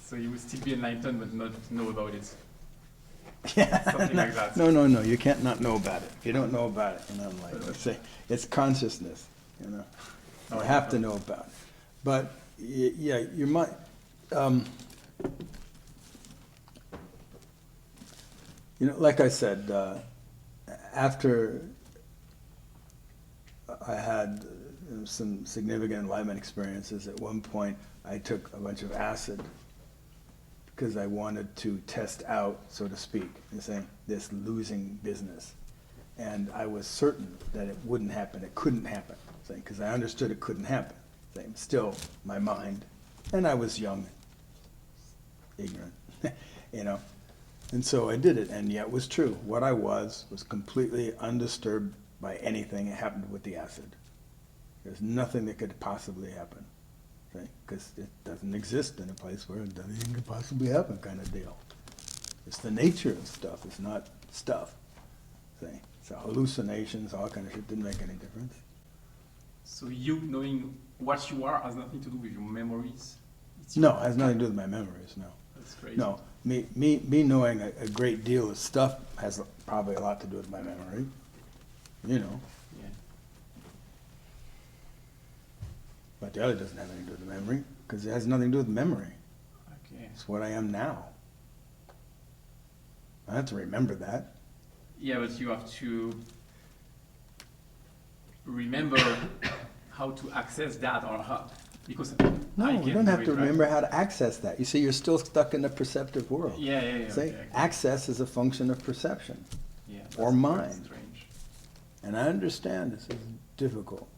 So you would still be enlightened but not know about it. Yeah. Something like that. No, you can't not know about it. If you don't know about it, you're not enlightened. It's consciousness, you know. You have to know about it. But, yeah, you might, you know, like I said, after I had some significant enlightenment experiences, at one point I took a bunch of acid because I wanted to test out, so to speak, this losing business. And I was certain that it wouldn't happen, it couldn't happen, because I understood it couldn't happen. Still, my mind, and I was young, ignorant, you know. And so I did it, and yeah, it was true. What I was completely undisturbed by anything that happened with the acid. There's nothing that could possibly happen, because it doesn't exist in a place where nothing could possibly happen, kind of deal. It's the nature of stuff, it's not stuff. So hallucinations, all kind of shit didn't make any difference. So you knowing what you are has nothing to do with your memories? No, it has nothing to do with my memories, no. That's crazy. No, me knowing a great deal of stuff has probably a lot to do with my memory, you know. Yeah. But the other doesn't have anything to do with memory, because it has nothing to do with memory. Okay. It's what I am now. I have to remember that. Yeah, but you have to remember how to access that, or how, because No, I you can don't have do to it, right? remember how to access that. You see, you're still stuck in the perceptive world. Yeah. See, Okay. access is a function of perception Yeah, or that's mind. strange. And I understand this is difficult.